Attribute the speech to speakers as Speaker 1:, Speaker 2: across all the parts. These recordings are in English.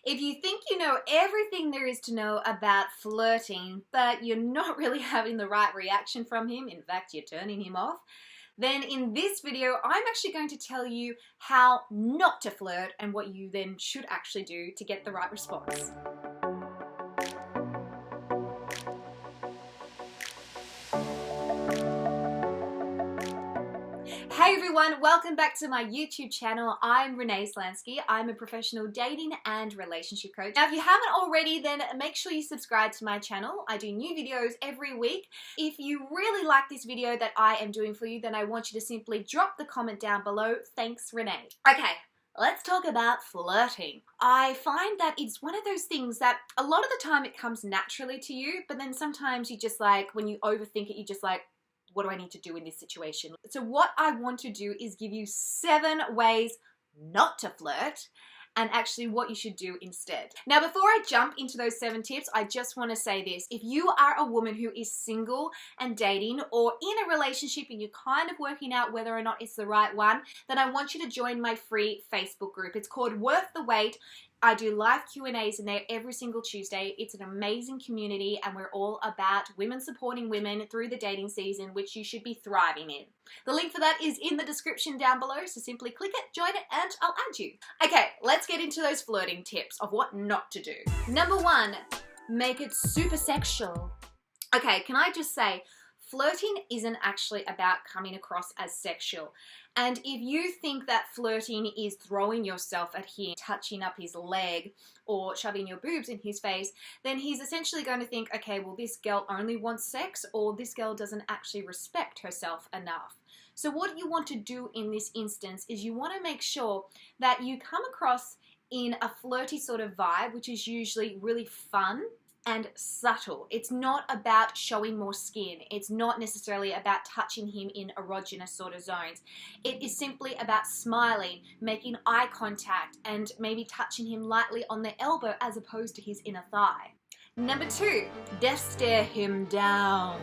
Speaker 1: If you think you know everything there is to know about flirting, but you're not really having the right reaction from him, in fact, you're turning him off, then in this video, I'm actually going to tell you how not to flirt and what you then should actually do to get the right response. Hey everyone, welcome back to my YouTube channel. I'm Renee Slansky. I'm a professional dating and relationship coach. Now, if you haven't already, then make sure you subscribe to my channel. I do new videos every week. If you really like this video that I am doing for you, then I want you to simply drop the comment down below. Thanks, Renee. Okay. Let's talk about flirting. I find that it's one of those things that a lot of the time it comes naturally to you, but then sometimes you just like, when you overthink it, you just like, what do I need to do in this situation? So what I want to do is give you 7 ways not to flirt and actually what you should do instead. Now, before I jump into those 7 tips, I just want to say this. If you are a woman who is single and dating or in a relationship and you're kind of working out whether or not it's the right one, then I want you to join my free Facebook group. It's called Worth the Wait. I do live Q&As in there every single Tuesday. It's an amazing community and we're all about women supporting women through the dating season, which you should be thriving in. The link for that is in the description down below, so simply click it, join it, and I'll add you. Okay, let's get into those flirting tips of what not to do. Number 1, make it super sexual. Okay, can I just say, flirting isn't actually about coming across as sexual. And if you think that flirting is throwing yourself at him, touching up his leg, or shoving your boobs in his face, then he's essentially going to think, okay, well, this girl only wants sex, or this girl doesn't actually respect herself enough. So what you want to do in this instance is you want to make sure that you come across in a flirty sort of vibe, which is usually really fun and subtle. It's not about showing more skin. It's not necessarily about touching him in erogenous sort of zones. It is simply about smiling, making eye contact, and maybe touching him lightly on the elbow as opposed to his inner thigh. Number 2, death stare him down.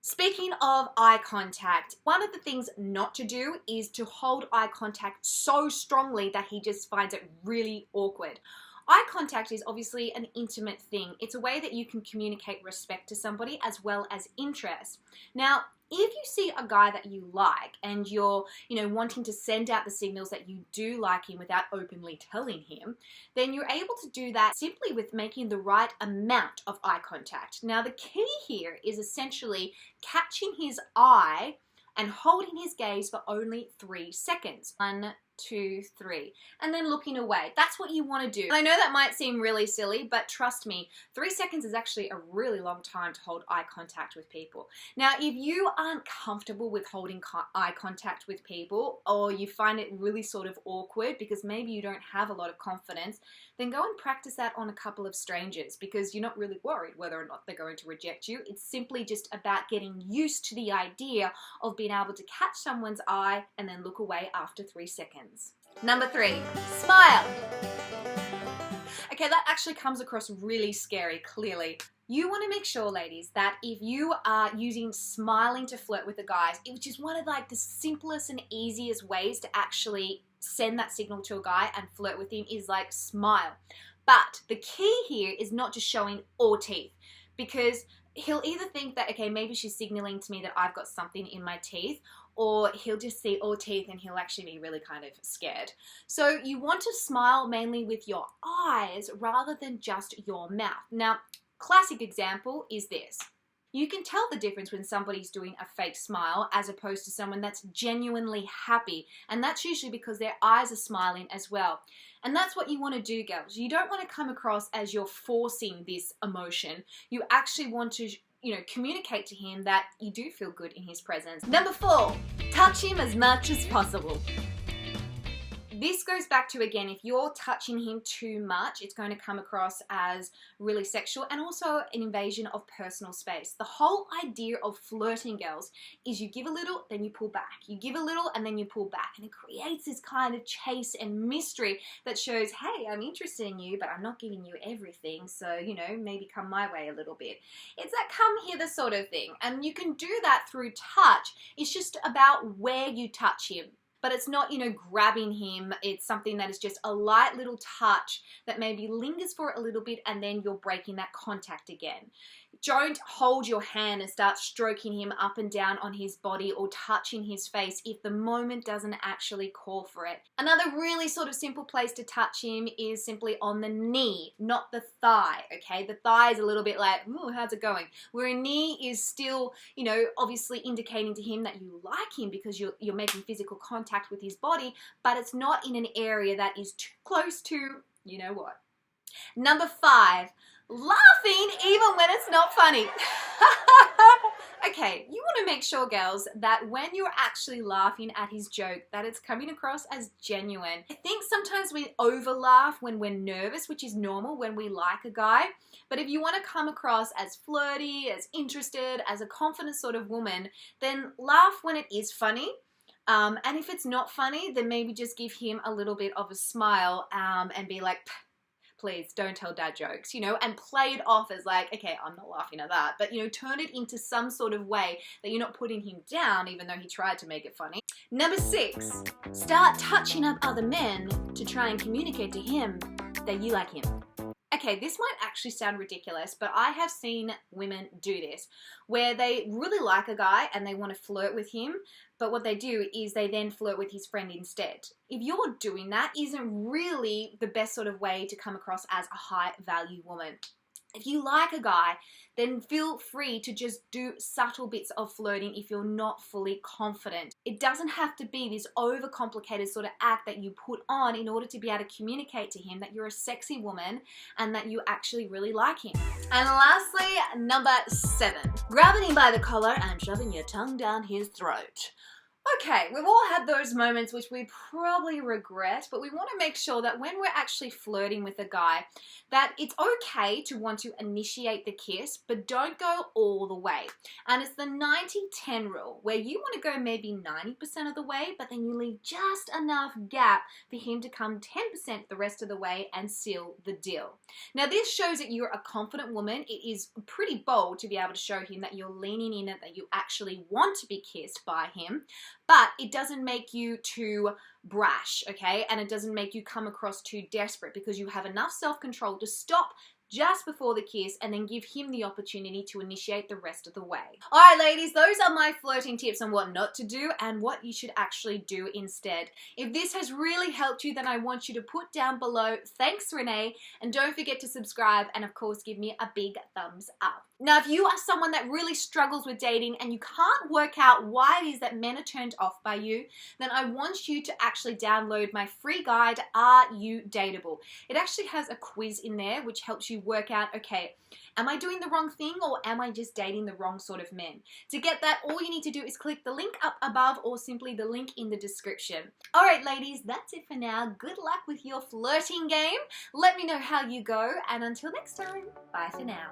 Speaker 1: Speaking of eye contact, one of the things not to do is to hold eye contact so strongly that he just finds it really awkward. Eye contact is obviously an intimate thing. It's a way that you can communicate respect to somebody as well as interest. Now, if you see a guy that you like and you're, wanting to send out the signals that you do like him without openly telling him, then you're able to do that simply with making the right amount of eye contact. Now, the key here is essentially catching his eye and holding his gaze for only 3 seconds. 1, 2, 3, and then looking away. That's what you want to do. I know that might seem really silly, but trust me, 3 seconds is actually a really long time to hold eye contact with people. Now, if you aren't comfortable with holding eye contact with people, or you find it really sort of awkward because maybe you don't have a lot of confidence, then go and practice that on a couple of strangers because you're not really worried whether or not they're going to reject you. It's simply just about getting used to the idea of being able to catch someone's eye and then look away after 3 seconds. Number 3, smile. Okay, that actually comes across really scary, clearly. You want to make sure, ladies, that if you are using smiling to flirt with the guys, which is one of like the simplest and easiest ways to actually send that signal to a guy and flirt with him is like smile. But the key here is not just showing all teeth, because he'll either think that, okay, maybe she's signaling to me that I've got something in my teeth, or he'll just see all teeth and he'll actually be really kind of scared. So you want to smile mainly with your eyes rather than just your mouth. Now, classic example is this. You can tell the difference when somebody's doing a fake smile as opposed to someone that's genuinely happy. And that's usually because their eyes are smiling as well. And that's what you want to do, girls. You don't want to come across as you're forcing this emotion. You actually want to communicate to him that you do feel good in his presence. Number 4, touch him as much as possible. This goes back to, again, if you're touching him too much, it's going to come across as really sexual and also an invasion of personal space. The whole idea of flirting, girls, is you give a little, then you pull back. You give a little, and then you pull back. And it creates this kind of chase and mystery that shows, hey, I'm interested in you, but I'm not giving you everything, so, maybe come my way a little bit. It's that come hither sort of thing. And you can do that through touch. It's just about where you touch him. But it's not, you know, grabbing him. It's something that is just a light little touch that maybe lingers for a little bit, and then you're breaking that contact again. Don't hold your hand and start stroking him up and down on his body or touching his face if the moment doesn't actually call for it. Another really sort of simple place to touch him is simply on the knee, not the thigh, okay? The thigh is a little bit like, ooh, how's it going? Where a knee is still, you know, obviously indicating to him that you like him because you're making physical contact with his body, but it's not in an area that is too close to, you know what. Number 5, laughing even when it's not funny. Okay, you want to make sure, girls, that when you're actually laughing at his joke, that it's coming across as genuine. I think sometimes we over-laugh when we're nervous, which is normal when we like a guy. But if you want to come across as flirty, as interested, as a confident sort of woman, then laugh when it is funny. And if it's not funny, then maybe just give him a little bit of a smile and be like, please don't tell dad jokes, you know, and play it off as like, okay, I'm not laughing at that, but, you know, turn it into some sort of way that you're not putting him down even though he tried to make it funny. Number 6, start touching up other men to try and communicate to him that you like him. Okay, this might actually sound ridiculous, but I have seen women do this, where they really like a guy and they want to flirt with him, but what they do is they then flirt with his friend instead. If you're doing that, isn't really the best sort of way to come across as a high value woman. If you like a guy, then feel free to just do subtle bits of flirting if you're not fully confident. It doesn't have to be this overcomplicated sort of act that you put on in order to be able to communicate to him that you're a sexy woman and that you actually really like him. And lastly, number 7, grabbing him by the collar and shoving your tongue down his throat. Okay, we've all had those moments which we probably regret, but we want to make sure that when we're actually flirting with a guy, that it's okay to want to initiate the kiss, but don't go all the way. And it's the 90-10 rule, where you want to go maybe 90% of the way, but then you leave just enough gap for him to come 10% the rest of the way and seal the deal. Now, this shows that you're a confident woman. It is pretty bold to be able to show him that you're leaning in it, that you actually want to be kissed by him. But it doesn't make you too brash, okay? And it doesn't make you come across too desperate because you have enough self-control to stop just before the kiss and then give him the opportunity to initiate the rest of the way. All right, ladies, those are my flirting tips on what not to do and what you should actually do instead. If this has really helped you, then I want you to put down below, thanks Renee, and don't forget to subscribe and of course give me a big thumbs up. Now, if you are someone that really struggles with dating and you can't work out why it is that men are turned off by you, then I want you to actually download my free guide, Are You Dateable? It actually has a quiz in there which helps you work out, okay, am I doing the wrong thing or am I just dating the wrong sort of men? To get that, all you need to do is click the link up above or simply the link in the description. All right, ladies, that's it for now. Good luck with your flirting game. Let me know how you go, and until next time, bye for now.